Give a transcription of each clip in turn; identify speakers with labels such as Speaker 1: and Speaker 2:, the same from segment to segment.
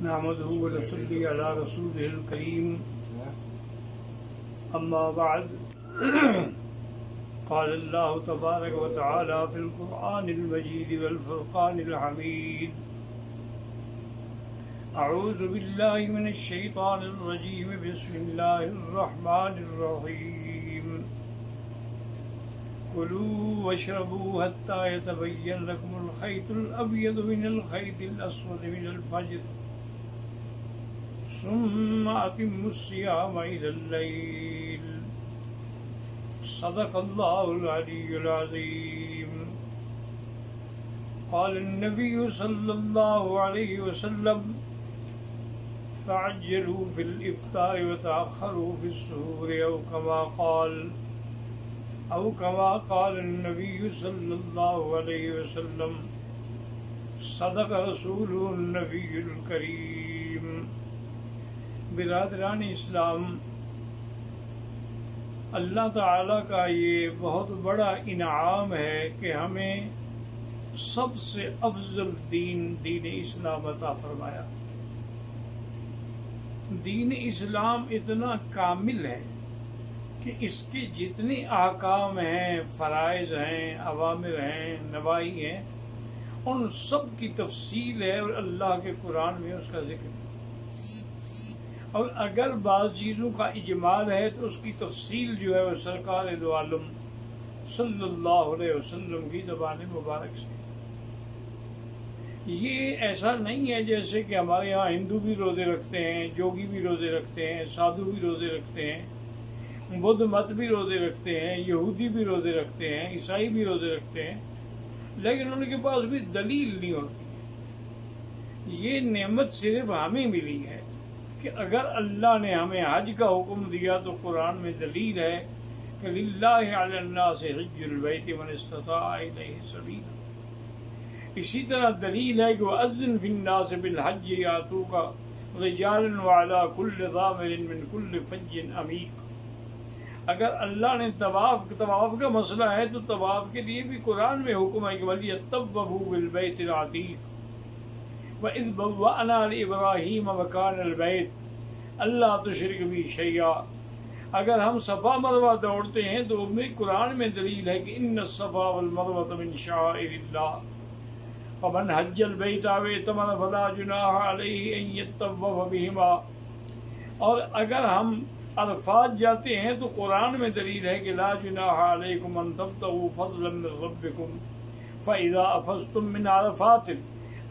Speaker 1: نحمده ونصلي على رسوله الكريم أما بعد قال الله تبارك وتعالى في القرآن المجيد والفرقان الحميد أعوذ بالله من الشيطان الرجيم بسم الله الرحمن الرحيم كلوا واشربوا حتى يتبين لكم الخيط الأبيض من الخيط الأسود من الفجر ثم أتموا الصيام إلى الليل صدق الله العلي العظيم قال النبي صلى الله عليه وسلم تعجلوا في الإفطار وتأخروا في السحور أو كما قال النبي صلى الله عليه وسلم صدق رسوله النبي الكريم. برادران اسلام، اللہ تعالیٰ کا یہ بہت بڑا انعام ہے کہ ہمیں سب سے افضل دین اسلام عطا فرمایا. دین اسلام اتنا کامل ہے کہ اس کے جتنے احکام ہیں، فرائض ہیں، اوامر ہیں، نواہی ہیں، ان سب کی تفصیل ہے اور اللہ کے قرآن میں اس کا ذکر ہے. اور اگر بعض چیزوں کا اجمال ہے تو اس کی تفصیل جو ہے وہ سرکار دو عالم صلی اللہ علیہ وسلم کی زبان مبارک سے. یہ ایسا نہیں ہے جیسے کہ ہمارے یہاں ہندو بھی روزے رکھتے ہیں، جوگی بھی روزے رکھتے ہیں، سادھو بھی روزے رکھتے ہیں، بدھ مت بھی روزے رکھتے ہیں، یہودی بھی روزے رکھتے ہیں، عیسائی بھی روزے رکھتے ہیں، لیکن ان کے پاس بھی دلیل نہیں ہوتی. یہ نعمت صرف ہمیں ملی ہے کہ اگر اللہ نے ہمیں حج کا حکم دیا تو قرآن میں دلیل ہے کہ للہ علی الناس حج البیت من استطاع الیہ سبیلا. اسی طرح دلیل ہے کہ وَأَذِّن فِي النَّاسِ بِالْحَجِّ يَأْتُوكَ رِجَالًا وَعَلَى كُلِّ ضَامِرٍ مِّن كُلِّ فَجٍّ عَمِيقٍ. اگر اللہ نے طواف کا مسئلہ ہے تو طواف کے لیے بھی قرآن میں حکم ہے کہ وَلْيَطَّوَّفُوا بِالْبَيْتِ الْعَتِيقِ وَإِذْ بَوَّأْنَا لِإِبْرَاهِيمَ مَكَانَ الْبَيْتِ أَلَّا تُشْرِكْ بِي شَيْئًا. اگر ہم صفا مروہ دوڑتے ہیں تو قرآن میں دلیل ہے کہ ان الصفا والمروہ من شعائر اللہ فمن حج البیت او اعتمر فلا جناح علیہ ان یطوف بہما. اور اگر ہم عرفات جاتے ہیں تو قرآن میں دلیل ہے کہ لا جناح علیکم ان تبتغوا فضلا من ربکم فاذا افضتم من عرفات.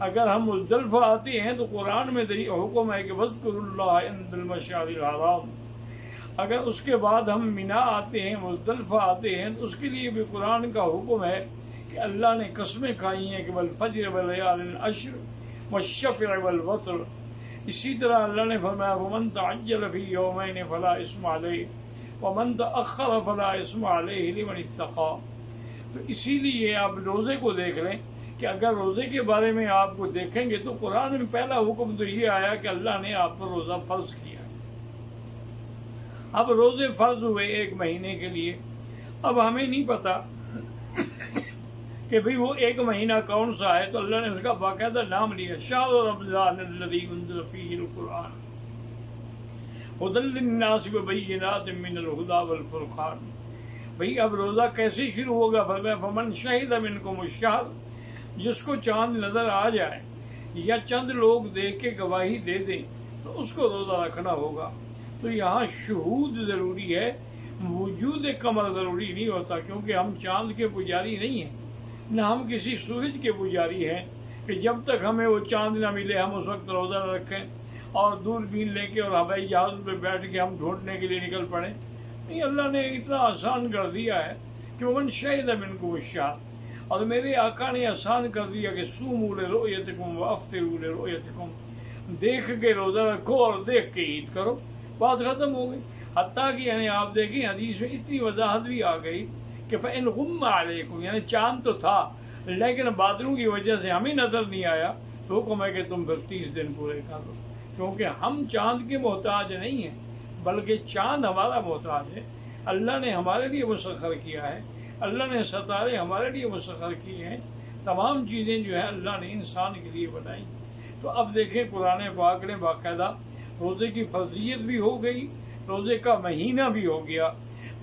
Speaker 1: اگر ہم مزدلفہ آتے ہیں تو قرآن میں حکم ہے کہ وَاذْكُرُوا اللَّهَ عِندَ الْمَشْعَرِ الْحَرَامِ. اگر اس کے بعد ہم منا آتے ہیں، مزدلفہ آتے ہیں تو اس کے لیے بھی قرآن کا حکم ہے کہ اللہ نے قسمیں کھائی ہیں کہ وَالْفَجْرِ وَلَيَالٍ عَشْرٍ وَالشَّفْعِ وَالْوَتْرِ. اسی طرح اللہ نے فرمایا وَمَن تَعَجَّلَ فِي يَوْمَيْنِ فَلَا إِثْمَ عَلَيْهِ وَمَن تَأَخَّرَ فَلَا إِثْمَ عَلَيْهِ لِمَنِ اتَّقَىٰ. تو اسی لیے آپ روزے کو دیکھ لیں کہ اگر روزے کے بارے میں آپ کو دیکھیں گے تو قرآن میں پہلا حکم تو یہ آیا کہ اللہ نے آپ پر روزہ فرض کیا. اب روزے فرض ہوئے 1 مہینے کے لیے. اب ہمیں نہیں پتا کہ بھئی وہ 1 مہینہ کون سا ہے، تو اللہ نے اس کا باقاعدہ نام لیا شہر رمضان الذی انزل فیہ القرآن ھدی للناس وبینات من الھدی والفرقان. بھئی اب روزہ کیسے شروع ہوگا؟ فرمایا فمن شہد منکم الشہر. جس کو چاند نظر آ جائے یا چند لوگ دیکھ کے گواہی دے دیں تو اس کو روزہ رکھنا ہوگا. تو یہاں شہود ضروری ہے، وجود قمر ضروری نہیں ہوتا، کیونکہ ہم چاند کے پجاری نہیں ہیں، نہ ہم کسی سورج کے پجاری ہیں کہ جب تک ہمیں وہ چاند نہ ملے ہم اس وقت روزہ نہ رکھیں اور دوربین لے کے اور ہوائی جہاز پہ بیٹھ کے ہم ڈھونڈنے کے لیے نکل پڑیں. نہیں، اللہ نے اتنا آسان کر دیا ہے کہ ومن شہد منکم الشہر. اور میرے آقا نے آسان کر دیا کہ صوموا لرؤیتکم وافطروا لرؤیتکم. دیکھ کے روزہ رکھو اور دیکھ کے عید کرو. بات ختم ہو گئی. حتیٰ کہ یعنی آپ دیکھیں حدیث میں اتنی وضاحت بھی آ گئی کہ فَإِنْ غُمَّ عَلَيْكُمْ، یعنی چاند تو تھا لیکن بادلوں کی وجہ سے ہمیں نظر نہیں آیا تو حکم ہے کہ تم پھر 30 دن پورے کر لو. کیونکہ ہم چاند کے محتاج نہیں ہیں بلکہ چاند ہمارا محتاج ہے. اللہ نے ہمارے لیے مسخر کیا ہے، اللہ نے ستارے ہمارے لیے مسخر کیے ہیں. تمام چیزیں جو ہے اللہ نے انسان کے لیے بنائی. تو تو اب دیکھیں قرآن پاک نے باقاعدہ روزے کی فرضیت بھی ہو گئی، روزے کا مہینہ بھی ہو گیا.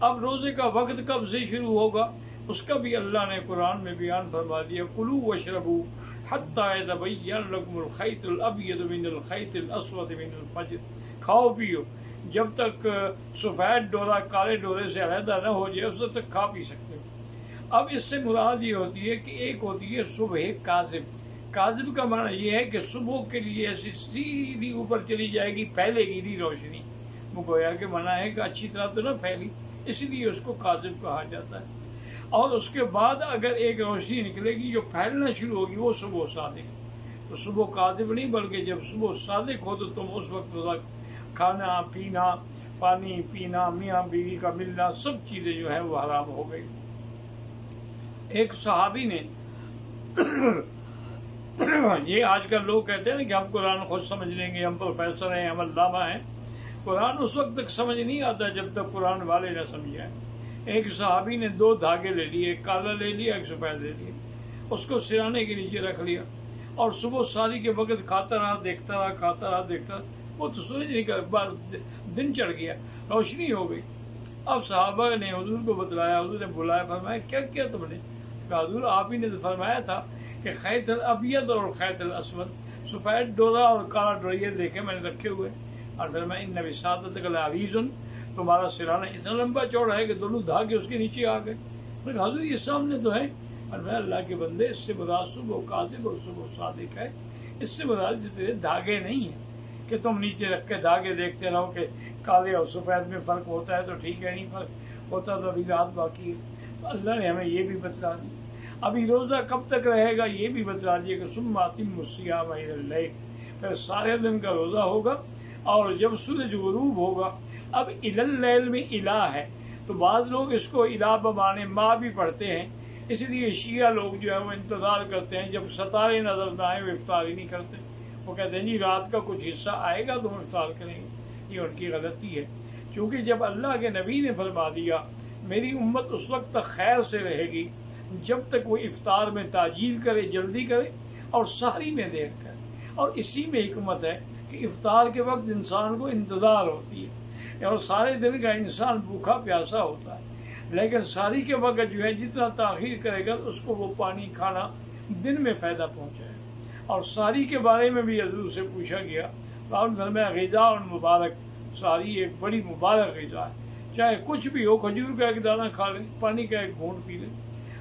Speaker 1: اب روزے کا وقت کب سے شروع ہوگا اس کا بھی اللہ نے قرآن میں بیان فرما دیا. کلوا واشربوا حتی یتبین لکم الخیط الابیض من الخیط الاسود من الفجر. کھاؤ پیو جب تک سفید ڈورا کالے ڈورے سے علیحدہ نہ ہو جائے اس وقت تک کھا پی سکتے ہو. اب اس سے مراد یہ ہوتی ہے کہ ایک ہوتی ہے صبح کاذب. کاذب کا معنی یہ ہے کہ صبح کے لیے ایسی سیدھی اوپر چلی جائے گی، پھیلے گی نہیں روشنی. وہ گویا کہ منع ہے کہ اچھی طرح تو نہ پھیلی، اس لیے اس کو کاذب کہا جاتا ہے. اور اس کے بعد اگر ایک روشنی نکلے گی جو پھیلنا شروع ہوگی وہ صبح صادق. تو صبح کاذب نہیں بلکہ جب صبح صادق ہو تو تم اس وقت کھانا پینا، پانی پینا، میاں بیوی کا ملنا، سب چیزیں جو ہیں وہ حرام ہو گئی. ایک صحابی نے یہ آج کل لوگ کہتے ہیں کہ ہم قرآن خود سمجھ لیں گے، ہم پروفیسر ہیں، ہم علامہ ہیں. قرآن اس وقت تک سمجھ نہیں آتا جب تک قرآن والے نہ سمجھائیں. ایک صحابی نے 2 دھاگے لے لیے، ایک کالا لے لیا، ایک سفید لے لیا، اس کو سرانے کے نیچے رکھ لیا اور صبح ساری کے وقت کھاتا رہا، دیکھتا رہا، کھاتا رہا، دیکھتا رہا. وہ تو سوچ نہیں کر بار دن چڑھ گیا، روشنی ہو گئی. اب صحابہ نے حضور کو بتلایا، حضور نے بلایا، فرمایا کیا کیا تم نے؟ کہا حضور آپ ہی نے تو فرمایا تھا کہ خیط الابیض اور خیط الاسود، سفید ڈورا اور کالا ڈورا یہ دیکھے میں نے رکھے ہوئے. اور فرمایا ان وسادتک لعریض، تمہارا سرانہ اتنا لمبا چوڑا ہے کہ دونوں دھاگے اس کے نیچے آ گئے. میں کہا حضور یہ سامنے تو ہے. اور میں اللہ کے بندے اس سے مراد صبح کاذب اور صبح صادق ہے. اس سے مراد تیرے دھاگے نہیں ہیں کہ تم نیچے رکھ کے دھاگے دیکھتے رہو کہ کالے اور سفید میں فرق ہوتا ہے تو ٹھیک ہے، نہیں فرق ہوتا تو ابھی رات باقی ہے. تو اللہ نے ہمیں یہ بھی بتلا دی. ابھی روزہ کب تک رہے گا یہ بھی بتلا دیا کہ ثم اتموا الصیام الی اللیل، پھر سارے دن کا روزہ ہوگا. اور جب سورج غروب ہوگا، اب الی اللیل میں الہ ہے تو بعض لوگ اس کو الہ بمانے ماں بھی پڑھتے ہیں. اس لیے شیعہ لوگ جو ہے وہ انتظار کرتے ہیں جب ستارے نظر نہ آئے، وہ افطار ہی نہیں کرتے. وہ کہتے ہیں جی رات کا کچھ حصہ آئے گا تو ہم افطار کریں گے. یہ ان کی غلطی ہے، کیونکہ جب اللہ کے نبی نے فرما دیا میری امت اس وقت تک خیر سے رہے گی جب تک وہ افطار میں تاجیل کرے، جلدی کرے، اور سحری میں دیر کرے. اور اسی میں حکمت ہے کہ افطار کے وقت انسان کو انتظار ہوتی ہے اور سارے دن کا انسان بھوکا پیاسا ہوتا ہے، لیکن سحری کے وقت جو ہے جتنا تاخیر کرے گا اس کو وہ پانی کھانا دن میں فائدہ پہنچائے. اور سحری کے بارے میں بھی حضور سے پوچھا گیا تو آپ نے فرمایا غذا مبارک، سحری ایک بڑی مبارک غذا ہے، چاہے کچھ بھی ہو، کھجور کا ایک دانہ کھا لیں، پانی کا ایک گھونٹ پی لیں.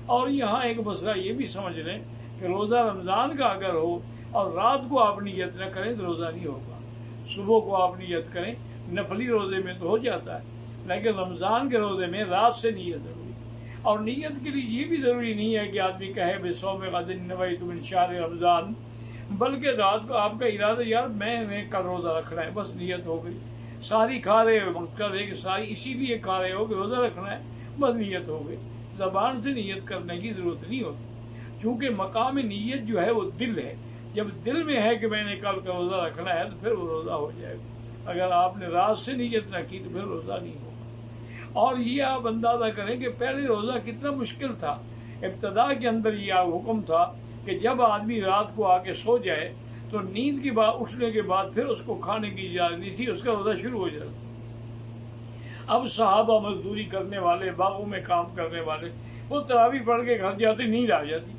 Speaker 1: اور یہاں ایک مسئلہ یہ بھی سمجھ لیں کہ روزہ رمضان کا اگر ہو اور رات کو آپ نیت نہ کریں تو روزہ نہیں ہوگا. صبح کو آپ نیت کریں، نفلی روزے میں تو ہو جاتا ہے، لیکن رمضان کے روزے میں رات سے نیت ضروری. اور نیت کے لیے یہ بھی ضروری نہیں ہے کہ آدمی کہے بصوم غد نویت من شہر رمضان، بلکہ رات کو آپ کا ارادہ یار میں نے کل روزہ رکھنا ہے، بس نیت ہو گئی. ساری کھا رہے ہو، مقصد ہے کہ ساری اسی لیے کھا رہے ہو کہ روزہ رکھنا ہے، بس نیت ہو گئی. زبان سے نیت کرنے کی ضرورت نہیں ہوتی، کیونکہ مقام نیت جو ہے وہ دل ہے. جب دل میں ہے کہ میں نے کل کا روزہ رکھنا ہے تو پھر وہ روزہ ہو جائے گا. اگر آپ نے رات سے نیت نہ کی تو پھر روزہ نہیں ہوگا. اور یہ آپ اندازہ کریں کہ پہلے روزہ کتنا مشکل تھا. ابتدا کے اندر یہ حکم تھا کہ جب آدمی رات کو آ کے سو جائے تو نیند کے بعد اٹھنے کے بعد پھر اس کو کھانے کی اجازت نہیں تھی، اس کا روزہ شروع ہو جاتا. اب صحابہ مزدوری کرنے والے، باغوں میں کام کرنے والے، وہ تراویح پڑھ کے گھر جاتے، نیند آ جاتی.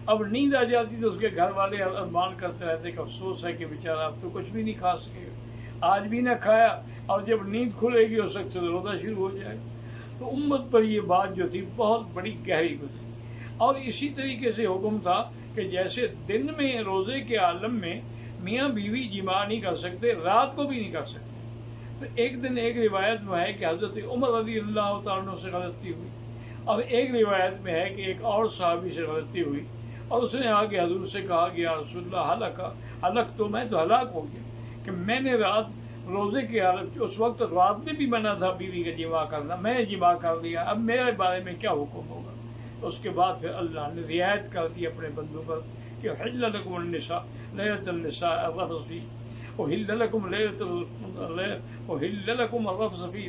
Speaker 1: اب نیند آ جاتی تو اس کے گھر والے ارمان کرتے رہتے کہ افسوس ہے کہ بیچارہ اب تو کچھ بھی نہیں کھا سکے گا، آج بھی نہ کھایا، اور جب نیند کھلے گی ہو سکتا تو روزہ شروع ہو جائے. تو امت پر یہ بات جو تھی بہت بڑی گہری گزری. اور اسی طریقے سے حکم تھا کہ جیسے دن میں روزے کے عالم میں میاں بیوی جماع نہیں کر سکتے، رات کو بھی نہیں کر سکتے. تو ایک دن ایک روایت میں ہے کہ حضرت عمر رضی اللہ تعالیٰ سے غلطی ہوئی، اور ایک روایت میں ہے کہ ایک اور صحابی سے غلطی ہوئی، اور اس نے آگے حضور سے کہا کہ یا رسول اللہ ہلاک تو میں تو ہلاک ہو گیا کہ میں نے رات روزے کے حالت، اس وقت رات میں بھی منع تھا بیوی کا جماع کرنا، میں نے جماع کر لیا، اب میرے بارے میں کیا حکم ہوگا. اس کے بعد پھر اللہ نے رعایت کر دی اپنے بندوں پر کہ حل لکم النساء لیلۃ النساء الرفث فی احل لکم الرفث فی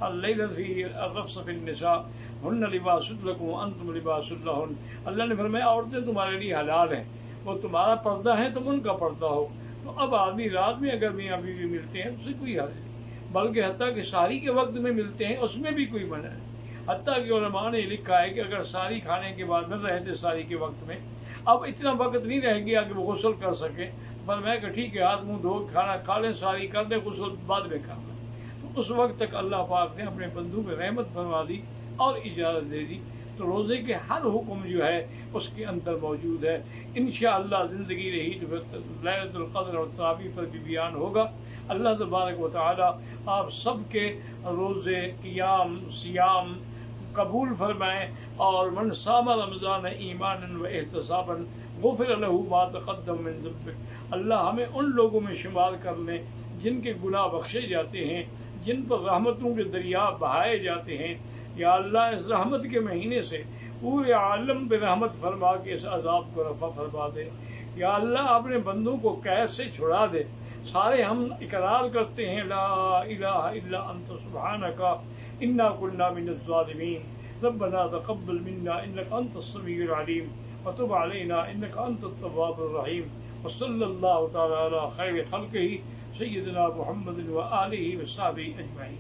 Speaker 1: اللیلۃ فی الرفث فی النساء ہن لباس لکم وانتم لباس لہن. اللہ نے فرمایا عورتیں تمہارے لیے حلال ہیں، وہ تمہارا پردہ ہے تم ان کا پردہ ہو. تو اب آدمی رات میں اگر میاں بیوی ملتے ہیں اس سے کوئی حرج نہیں، بلکہ حتیٰ کہ سحری کے وقت میں ملتے ہیں اس میں بھی کوئی منع نہیں۔ حتیٰ کہ علماء نے لکھا ہے کہ اگر سحری کھانے کے بعد مل رہے تھے سحری کے وقت میں، اب اتنا وقت نہیں رہ گیا کہ وہ غسل کر سکے، فرمایا کہ ٹھیک ہے ہاتھ منہ دھو کھانا کھا لیں، سحری کر دیں، غسل بعد میں کر لیں۔ تو اس وقت تک اللہ پاک نے اپنے بندوں پہ رحمت فرما دی اور اجازت دے دی۔ تو روزے کے ہر حکم جو ہے اس کے اندر موجود ہے۔ انشاءاللہ زندگی رہی تو پھر لیلۃ القدر اور تراویح پر بھی بیان ہوگا۔ اللہ تبارک و تعالی آپ سب کے روزے قیام سیام قبول فرمائیں، اور من صام رمضان ایمانا و احتسابا غفر له ما تقدم من ذنبه، اللہ ہمیں ان لوگوں میں شمار کر لیں جن کے گناہ بخشے جاتے ہیں، جن پر رحمتوں کے دریا بہائے جاتے ہیں۔ یا اللہ اس رحمت کے مہینے سے پورے عالم پہ رحمت فرما کے اس عذاب کو رفع فرما دے۔ یا اللہ اپنے بندوں کو قید سے چھڑا دے۔ سارے ہم اقرار کرتے ہیں لا الہ الا انت سبحانک انا کنا من الظالمین، ربنا تقبل منا انک انت السمیع العلیم وتب علینا انک انت التواب الرحیم، وصلی اللہ تعالی علی خیر خلقہ سیدنا محمد وآلہ وصحبہ اجمعین۔